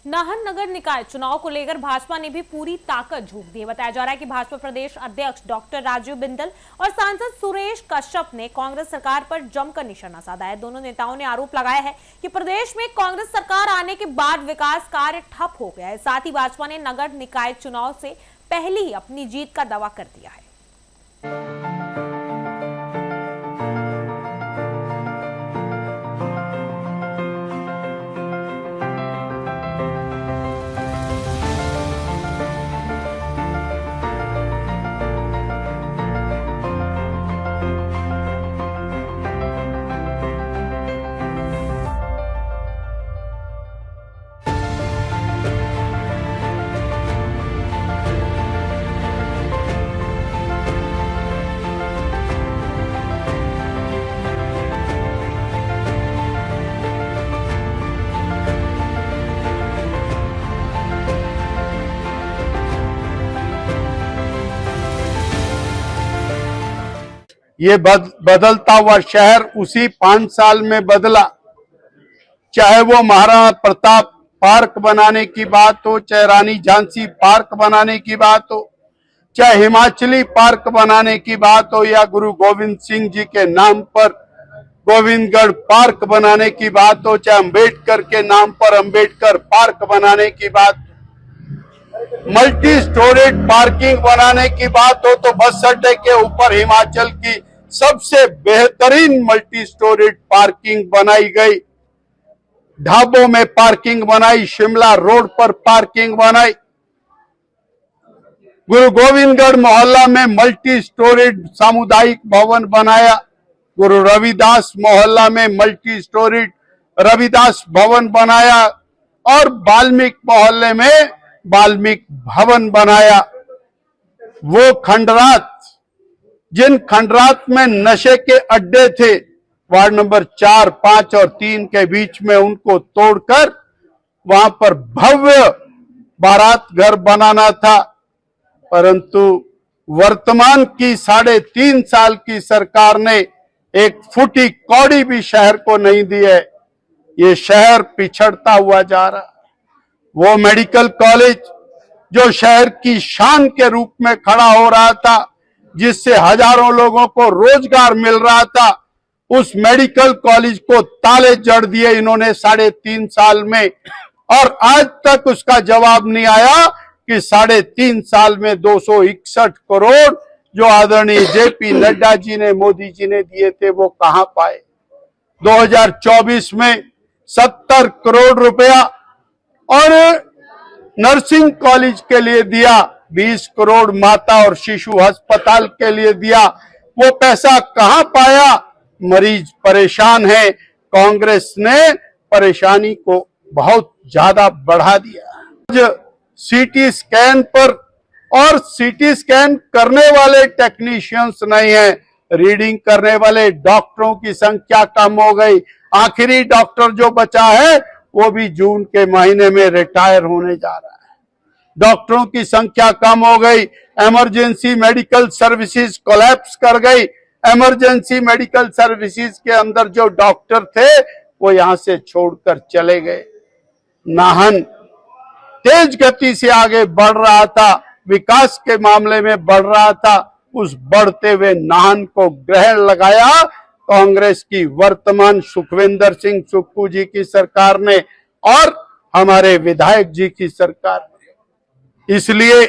नाहन नगर निकाय चुनाव को लेकर भाजपा ने भी पूरी ताकत झोंक दी है। बताया जा रहा है कि भाजपा प्रदेश अध्यक्ष डॉक्टर राजीव बिंदल और सांसद सुरेश कश्यप ने कांग्रेस सरकार पर जमकर निशाना साधा है। दोनों नेताओं ने आरोप लगाया है कि प्रदेश में कांग्रेस सरकार आने के बाद विकास कार्य ठप हो गया है। साथ ही भाजपा ने नगर निकाय चुनाव से पहले ही अपनी जीत का दावा कर दिया है। ये बदलता हुआ शहर उसी 5 साल में बदला। चाहे वो महाराणा प्रताप पार्क बनाने की बात हो, चाहे रानी झांसी पार्क बनाने की बात हो, चाहे हिमाचली पार्क बनाने की बात हो, या गुरु गोविंद सिंह जी के नाम पर गोविंदगढ़ पार्क बनाने की बात हो, चाहे अंबेडकर के नाम पर अंबेडकर पार्क बनाने की बात, मल्टी स्टोरेज पार्किंग बनाने की बात हो, तो बस अड्डे के ऊपर हिमाचल की सबसे बेहतरीन मल्टी स्टोरेज पार्किंग बनाई गई। ढाबों में पार्किंग बनाई, शिमला रोड पर पार्किंग बनाई। गुरु गोविंदगढ़ मोहल्ला में मल्टी स्टोरेज सामुदायिक भवन बनाया। गुरु रविदास मोहल्ला में मल्टी स्टोरेज रविदास भवन बनाया और वाल्मीकि मोहल्ले में वाल्मीकि भवन बनाया। वो खंडरात, जिन खंडरात में नशे के अड्डे थे, वार्ड नंबर 4, 5 और 3 के बीच में, उनको तोड़कर वहां पर भव्य बारात घर बनाना था। परंतु वर्तमान की 3.5 साल की सरकार ने एक फुटी कौड़ी भी शहर को नहीं दी है। ये शहर पिछड़ता हुआ जा रहा है। वो मेडिकल कॉलेज जो शहर की शान के रूप में खड़ा हो रहा था, जिससे हजारों लोगों को रोजगार मिल रहा था, उस मेडिकल कॉलेज को ताले जड़ दिए इन्होंने 3.5 साल में। और आज तक उसका जवाब नहीं आया कि 3.5 साल में 261 करोड़ जो आदरणीय जेपी नड्डा जी ने, मोदी जी ने दिए थे, वो कहां पाए। 2024 में 70 करोड़ रुपया और नर्सिंग कॉलेज के लिए दिया, 20 करोड़ माता और शिशु अस्पताल के लिए दिया। वो पैसा कहां पाया? मरीज परेशान है। कांग्रेस ने परेशानी को बहुत ज्यादा बढ़ा दिया। सीटी स्कैन पर, और सीटी स्कैन करने वाले टेक्नीशियंस नहीं है, रीडिंग करने वाले डॉक्टरों की संख्या कम हो गई। आखिरी डॉक्टर जो बचा है वो भी जून के महीने में रिटायर होने जा रहा है। डॉक्टरों की संख्या कम हो गई। इमरजेंसी मेडिकल सर्विसेज कोलैप्स कर गई। इमरजेंसी मेडिकल सर्विसेज के अंदर जो डॉक्टर थे वो यहां से छोड़कर चले गए। नाहन तेज गति से आगे बढ़ रहा था, विकास के मामले में बढ़ रहा था। उस बढ़ते हुए नाहन को ग्रहण लगाया कांग्रेस की वर्तमान सुखविंदर सिंह सुक्खू जी की सरकार ने और हमारे विधायक जी की सरकार ने। इसलिए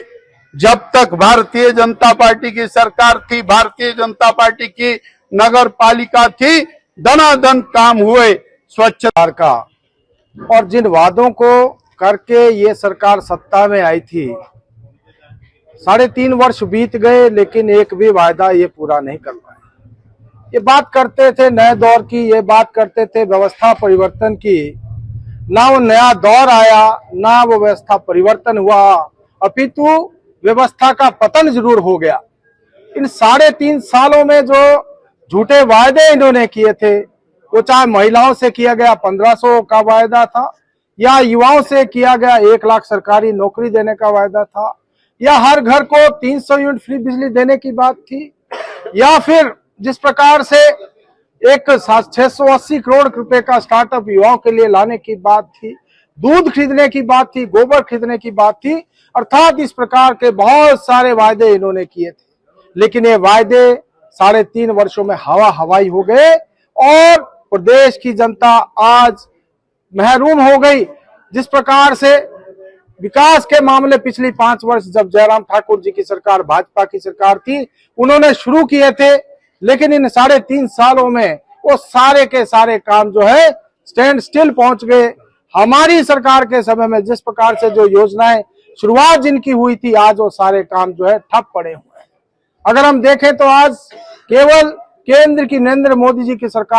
जब तक भारतीय जनता पार्टी की सरकार थी, भारतीय जनता पार्टी की नगर पालिका थी, दनादन काम हुए स्वच्छता का। और जिन वादों को करके ये सरकार सत्ता में आई थी, 3.5 वर्ष बीत गए, लेकिन एक भी वायदा ये पूरा नहीं कर पाए। ये बात करते थे नए दौर की, ये बात करते थे व्यवस्था परिवर्तन की, ना वो नया दौर आया, ना वो व्यवस्था परिवर्तन हुआ, अपितु व्यवस्था का पतन जरूर हो गया। इन 3.5 सालों में जो झूठे वायदे इन्होंने किए थे, वो चाहे महिलाओं से किया गया 1500 का वायदा था, या युवाओं से किया गया 1 लाख सरकारी नौकरी देने का वायदा था, या हर घर को 300 यूनिट फ्री बिजली देने की बात थी, या फिर जिस प्रकार से एक 680 करोड़ रुपए का स्टार्टअप युवाओं के लिए लाने की बात थी, दूध खरीदने की बात थी, गोबर खरीदने की बात थी, अर्थात इस प्रकार के बहुत सारे वायदे इन्होंने किए थे। लेकिन ये वायदे 3.5 वर्षों में हवा हवाई हो गए और प्रदेश की जनता आज महरूम हो गई। जिस प्रकार से विकास के मामले पिछली 5 वर्ष जब जयराम ठाकुर जी की सरकार, भाजपा की सरकार थी, उन्होंने शुरू किए थे, लेकिन इन 3.5 सालों में वो सारे के सारे काम जो है स्टैंड स्टिल पहुंच गए। हमारी सरकार के समय में जिस प्रकार से जो योजनाएं शुरुआत जिनकी हुई थी, आज वो सारे काम जो है ठप पड़े हुए हैं। अगर हम देखें तो आज केवल केंद्र की नरेंद्र मोदी जी की सरकार